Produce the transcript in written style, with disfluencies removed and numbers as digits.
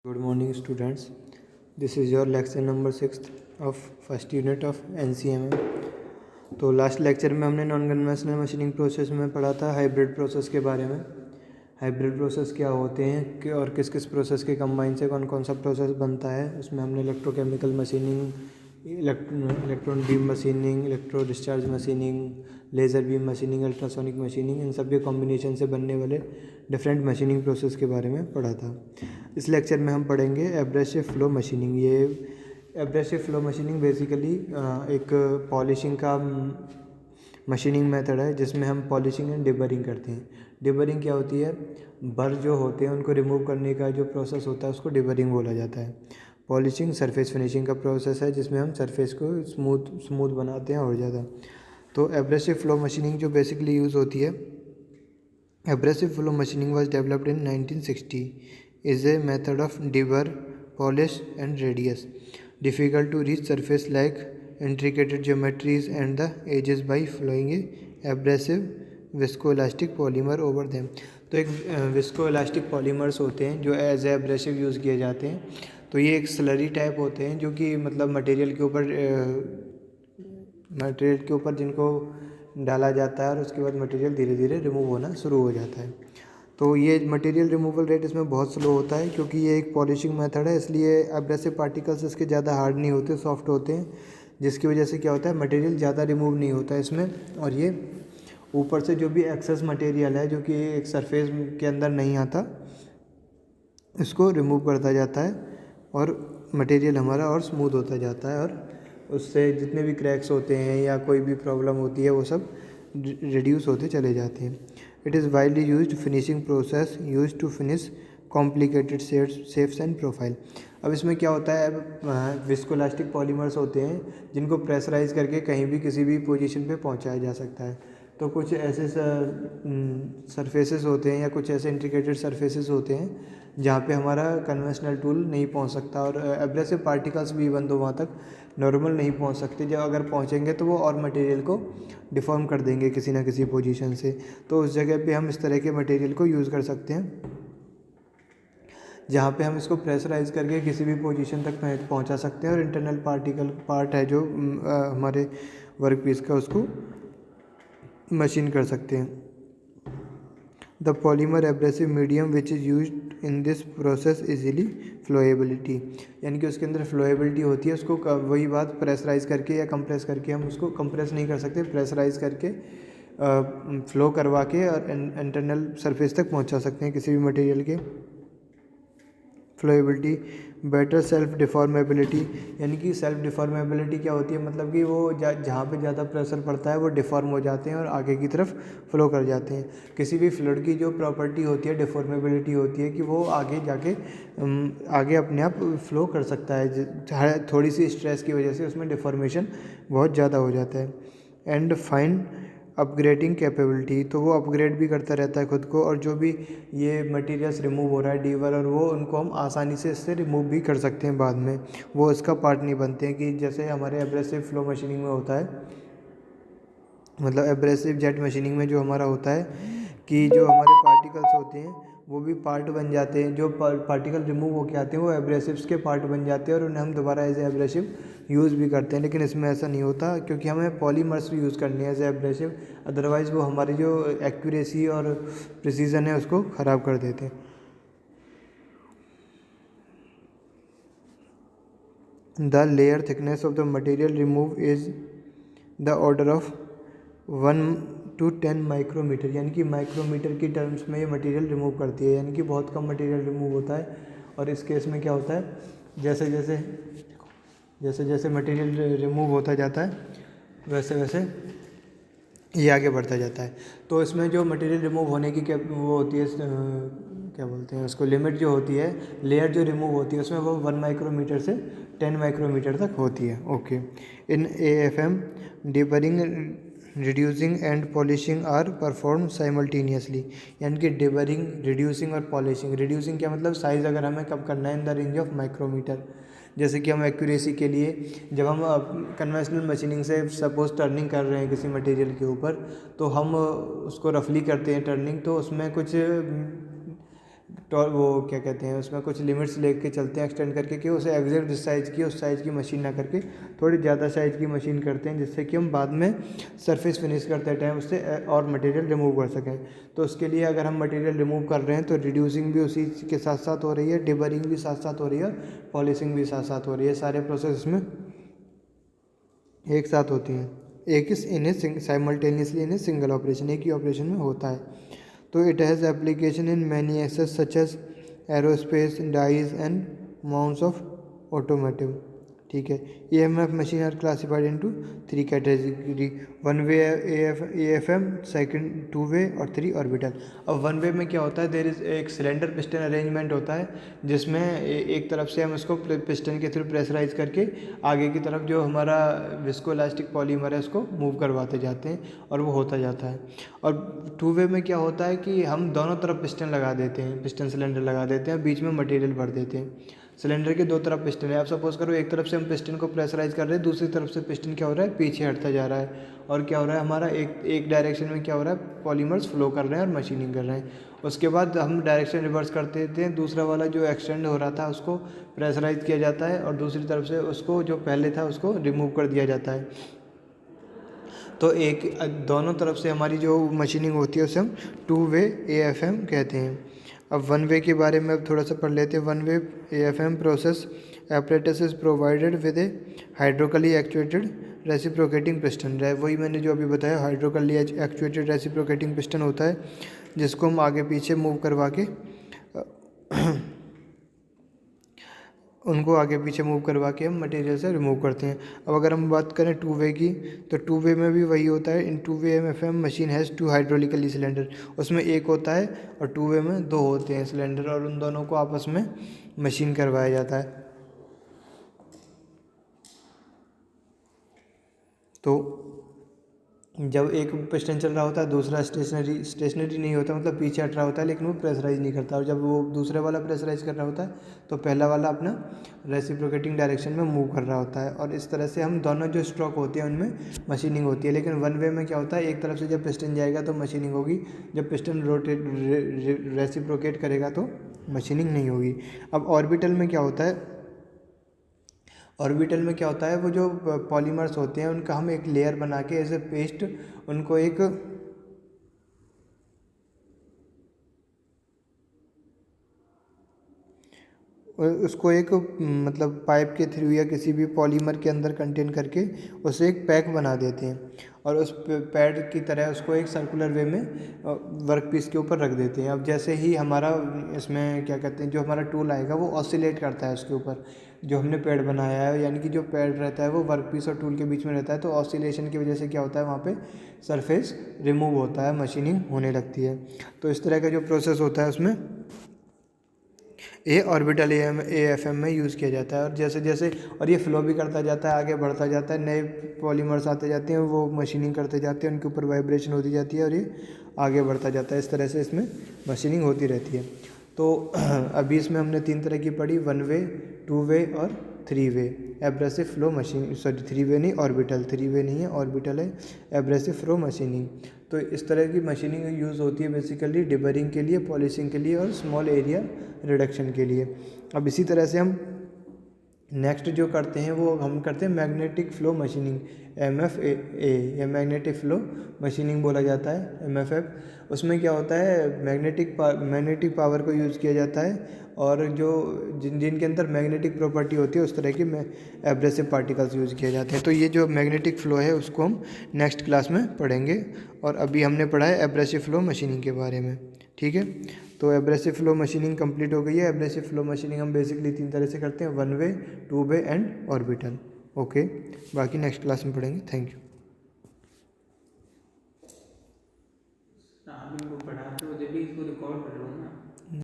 Good morning students. This is your lecture number 6 of first unit of NCMM. तो last lecture में हमने non conventional machining process में पढ़ा था hybrid process के बारे में। हाइब्रिड प्रोसेस क्या होते हैं और किस किस प्रोसेस के कंबाइन से कौन कौन सा प्रोसेस बनता है। उसमें हमने electrochemical machining, electron beam machining, electro discharge machining, laser beam machining, ultrasonic machining, इन सब के कॉम्बिनेशन से बनने वाले डिफरेंट मशीनिंग प्रोसेस के बारे में पढ़ा था। इस लेक्चर में हम पढ़ेंगे एब्रेसिव फ्लो मशीनिंग। ये एब्रेसिव फ्लो मशीनिंग बेसिकली एक पॉलिशिंग का मशीनिंग मेथड है जिसमें हम पॉलिशिंग एंड डिबरिंग करते हैं। डिबरिंग क्या होती है? बर जो होते हैं उनको रिमूव करने का जो प्रोसेस होता है उसको डिबरिंग बोला जाता है। पॉलिशिंग सरफेस फिनिशिंग का प्रोसेस है जिसमें हम सरफेस को स्मूथ बनाते हैं और ज़्यादा। तो एब्रेसिव फ्लो मशीनिंग जो बेसिकली यूज़ होती है, abrasive flow machining was developed in 1960 is a method of deburr, polish and radius difficult to reach surface like intricate geometries and the edges by flowing a abrasive viscoelastic polymer over them। तो एक viscoelastic polymers होते हैं जो as a abrasive use किए जाते हैं। तो ये एक स्लरी टाइप होते हैं जो कि मतलब मटेरियल के ऊपर जिनको डाला जाता है और उसके बाद मटेरियल धीरे धीरे रिमूव होना शुरू हो जाता है। तो ये मटेरियल रिमूवल रेट इसमें बहुत स्लो होता है क्योंकि ये एक पॉलिशिंग मेथड है, इसलिए एब्रेसिव पार्टिकल्स इसके ज़्यादा हार्ड नहीं होते, सॉफ्ट होते हैं, जिसकी वजह से क्या होता है मटेरियल ज़्यादा रिमूव नहीं होता है इसमें। और ये ऊपर से जो भी एक्सेस मटेरियल है जो कि एक सरफेस के अंदर नहीं आता, इसको रिमूव करता जाता है और मटेरियल हमारा और स्मूथ होता जाता है और उससे जितने भी क्रैक्स होते हैं या कोई भी प्रॉब्लम होती है वो सब रिड्यूस होते चले जाते हैं। It is widely used finishing process used to finish complicated shapes and profile. अब इसमें क्या होता है, विस्कोलास्टिक पॉलीमर्स होते हैं जिनको प्रेशराइज करके कहीं भी किसी भी पोजीशन पे पहुंचाया जा सकता है। तो कुछ ऐसे सरफेसेस होते हैं या कुछ ऐसे इंट्रिकेटेड सरफेसेस होते हैं जहाँ पे हमारा कन्वेंशनल टूल नहीं पहुँच सकता और एब्रेसिव पार्टिकल्स भी इवन तो वहाँ तक नॉर्मल नहीं पहुँच सकते। जब अगर पहुँचेंगे तो वो और मटेरियल को डिफॉर्म कर देंगे किसी ना किसी पोजीशन से। तो उस जगह पे हम इस तरह के मटेरियल को यूज़ कर सकते हैं जहाँ पे हम इसको प्रेशराइज करके किसी भी पोजीशन तक पहुँचा सकते हैं और इंटरनल पार्ट है जो हमारे वर्क पीस का, उसको मशीन कर सकते हैं। The polymer abrasive medium which is used in this process easily flowability, यानी कि उसके अंदर फ्लोएबिलिटी होती है। उसको वही बात प्रेशराइज करके या कंप्रेस करके, हम उसको कंप्रेस नहीं कर सकते, प्रेशराइज करके फ्लो करवा के और इंटरनल सरफेस तक पहुंचा सकते हैं किसी भी मटेरियल के। फ्लोएबिलिटी, बेटर सेल्फ डिफॉर्मेबिलिटी, यानी कि सेल्फ डिफॉर्मेबिलिटी क्या होती है, मतलब कि वो जहाँ पे ज़्यादा प्रेशर पड़ता है वो डिफॉर्म हो जाते हैं और आगे की तरफ फ्लो कर जाते हैं। किसी भी फ्लूइड की जो प्रॉपर्टी होती है डिफॉर्मेबिलिटी होती है कि वो आगे जाके आगे अपने आप फ्लो कर सकता है, थोड़ी सी स्ट्रेस की वजह से उसमें डिफॉर्मेशन बहुत ज़्यादा हो जाता है। एंड फाइन अपग्रेडिंग कैपेबिलिटी, तो वो अपग्रेड भी करता रहता है खुद को, और जो भी ये मटेरियल्स रिमूव हो रहा है डीवर, और वो उनको हम आसानी से इससे रिमूव भी कर सकते हैं बाद में, वो इसका पार्ट नहीं बनते हैं। कि जैसे हमारे एब्रेसिव फ्लो मशीनिंग में होता है, मतलब एब्रेसिव जेट मशीनिंग में जो हमारा होता है कि जो हमारे पार्टिकल्स होते हैं वो भी पार्ट बन जाते हैं, जो पार्टिकल रिमूव होके आते हैं वो एब्रेसिव्स के पार्ट बन जाते हैं और उन्हें हम दोबारा एज एब्रेसिव यूज़ भी करते हैं। लेकिन इसमें ऐसा नहीं होता क्योंकि हमें पॉलीमर्स भी यूज़ करनी है एज एब्रेसिव, अदरवाइज़ वो हमारी जो एक्यूरेसी और प्रिसीजन है उसको ख़राब कर देते हैं। The layer thickness of the material remove is the order of 1 to 10 micrometre, यानी कि माइक्रोमीटर की टर्म्स में ये मटेरियल रिमूव करती है, यानी कि बहुत कम मटेरियल रिमूव होता है। और इस केस में क्या होता है, जैसे जैसे मटेरियल रिमूव होता जाता है वैसे वैसे ये आगे बढ़ता जाता है। तो इसमें जो मटेरियल रिमूव होने की वो होती है, क्या बोलते हैं उसको, लिमिट जो होती है, लेयर जो रिमूव होती है उसमें वो 1 माइक्रोमीटर से 10 माइक्रोमीटर तक होती है। Okay, in AFM deburring, reducing and polishing are perform simultaneously, यानी कि डिबरिंग, रिड्यूसिंग और पॉलिशिंग। रिड्यूसिंग क्या मतलब, साइज़ अगर हमें कब करना है in the range of micrometre. जैसे कि हम एक्यूरेसी के लिए जब हम कन्वेंशनल मशीनिंग से सपोज टर्निंग कर रहे हैं किसी मटेरियल के ऊपर, तो हम उसको रफली करते हैं टर्निंग, तो उसमें कुछ वो क्या कहते हैं, उसमें कुछ लिमिट्स लेके चलते हैं एक्सटेंड करके, कि उसे एग्जैक्ट जिस साइज़ की उस साइज़ की मशीन ना करके थोड़ी ज़्यादा साइज़ की मशीन करते हैं, जिससे कि हम बाद में सरफेस फिनिश करते टाइम उससे और मटेरियल रिमूव कर सकें। तो उसके लिए अगर हम मटेरियल रिमूव कर रहे हैं तो रिड्यूसिंग भी उसी के साथ साथ हो रही है, डिबरिंग भी साथ साथ हो रही है, पॉलिशिंग भी साथ साथ हो रही है। सारे प्रोसेस इसमें एक साथ होती हैं, इन्हें साइमल्टेनियसली इन्हें सिंगल ऑपरेशन, एक ही ऑपरेशन में होता है। तो it has application in many access such as aerospace, dies and mounts of automotive. ठीक है। EMF machine are classified into 3 category, one way AFM, second 2 way और 3 ऑर्बिटल। अब वन वे में क्या होता है, देर इज एक सिलेंडर पिस्टन अरेंजमेंट होता है, जिसमें एक तरफ से हम उसको पिस्टन के थ्रू प्रेशराइज करके आगे की तरफ जो हमारा विस्कोइलास्टिक पॉलीमर है उसको मूव करवाते जाते हैं और वो होता जाता है। और 2 वे में क्या होता है कि हम दोनों तरफ पिस्टन लगा देते हैं, पिस्टन सिलेंडर लगा देते हैं, बीच में मटेरियल भर देते हैं। सिलेंडर के दो तरफ पिस्टन है। आप सपोज करो एक तरफ से हम पिस्टन को प्रेशराइज कर रहे हैं, दूसरी तरफ से पिस्टन क्या हो रहा है, पीछे हटता जा रहा है, और क्या हो रहा है हमारा एक डायरेक्शन में क्या हो रहा है, पॉलीमर्स फ्लो कर रहे हैं और मशीनिंग कर रहे हैं। उसके बाद हम डायरेक्शन रिवर्स करते थे, दूसरा वाला जो एक्सटेंड हो रहा था उसको प्रेशराइज किया जाता है और दूसरी तरफ से उसको जो पहले था उसको रिमूव कर दिया जाता है। तो एक दोनों तरफ से हमारी जो मशीनिंग होती है उसे हम 2 वे AFM कहते हैं। अब वन वे के बारे में अब थोड़ा सा पढ़ लेते हैं। One way AFM process apparatus is provided with a hydraulically actuated reciprocating piston. वही मैंने जो अभी बताया, हाइड्रोकली एक्चुएटेड रेसिप्रोकेटिंग पिस्टन होता है, जिसको हम आगे पीछे मूव करवा के उनको आगे पीछे मूव करवा के हम मटेरियल से रिमूव करते हैं। अब अगर हम बात करें 2 वे की, तो 2 वे में भी वही होता है। इन 2 वे AFM machine has 2 hydraulically cylinder, उसमें एक होता है और 2 वे में 2 होते हैं सिलेंडर, और उन दोनों को आपस में मशीन करवाया जाता है। तो जब एक पिस्टन चल रहा होता है, दूसरा स्टेशनरी नहीं होता, मतलब पीछे हट रहा होता है, लेकिन वो प्रेशराइज नहीं करता, और जब वो दूसरे वाला प्रेशराइज कर रहा होता है तो पहला वाला अपना रेसिप्रोकेटिंग डायरेक्शन में मूव कर रहा होता है। और इस तरह से हम दोनों जो स्ट्रोक होते हैं उनमें मशीनिंग होती है। लेकिन वन वे में क्या होता है, एक तरफ से जब पिस्टन जाएगा तो मशीनिंग होगी, जब पिस्टन रेसिप्रोकेट करेगा तो मशीनिंग नहीं होगी। अब ऑर्बिटल में क्या होता है, ऑर्बिटल में क्या होता है, वो जो पॉलीमर्स होते हैं उनका हम एक लेयर बना के एज ए पेस्ट उनको एक उसको एक मतलब पाइप के थ्रू या किसी भी पॉलीमर के अंदर कंटेन करके उसे एक पैक बना देते हैं, और उस पैड की तरह उसको एक सर्कुलर वे में वर्क पीस के ऊपर रख देते हैं। अब जैसे ही हमारा इसमें क्या कहते हैं, जो हमारा टूल आएगा वो ऑसिलेट करता है उसके ऊपर, जो हमने पैड बनाया है, यानी कि जो पैड रहता है वो वर्क पीस और टूल के बीच में रहता है, तो ऑसिलेशन की वजह से क्या होता है, वहाँ पे सरफेस रिमूव होता है, मशीनिंग होने लगती है। तो इस तरह का जो प्रोसेस होता है उसमें ऑर्बिटल AFM में यूज़ किया जाता है। और जैसे जैसे और ये फ्लो भी करता जाता है, आगे बढ़ता जाता है, नए पॉलीमर्स आते जाते हैं, वो मशीनिंग करते जाते हैं, उनके ऊपर वाइब्रेशन होती जाती है और ये आगे बढ़ता जाता है। इस तरह से इसमें मशीनिंग होती रहती है। तो अभी इसमें हमने 3 तरह की पढ़ी, 1 वे, 2 वे और 3 वे एब्रेसिव फ्लो मशीन, सॉरी 3 वे नहीं, ऑर्बिटल, 3 वे नहीं है, ऑर्बिटल है, एब्रेसिव फ्लो मशीनिंग। तो इस तरह की मशीनिंग यूज़ होती है बेसिकली डिबरिंग के लिए, पॉलिशिंग के लिए और स्मॉल एरिया रिडक्शन के लिए। अब इसी तरह से हम नेक्स्ट जो करते हैं वो हम करते हैं मैग्नेटिक फ़्लो मशीनिंग, MFA या मैग्नेटिक फ़्लो मशीनिंग बोला जाता है, MFF। उसमें क्या होता है, मैग्नेटिक पावर को यूज़ किया जाता है, और जो जिनके अंदर मैग्नेटिक प्रॉपर्टी होती है उस तरह के एब्रेसिव पार्टिकल्स यूज़ किए जाते हैं। तो ये जो मैग्नेटिक फ़्लो है उसको हम नेक्स्ट क्लास में पढ़ेंगे, और अभी हमने पढ़ा है एब्रेसिव फ़्लो मशीनिंग के बारे में। ठीक है, तो एब्रेसिव फ्लो मशीनिंग कंप्लीट हो गई है। एब्रेसिव फ्लो मशीनिंग हम बेसिकली 3 तरह से करते हैं, 1 वे, 2 वे एंड ऑर्बिटल। ओके, बाकी नेक्स्ट क्लास में पढ़ेंगे। Thank you. पढ़ाते हो जब भी इसको रिकॉर्ड करवा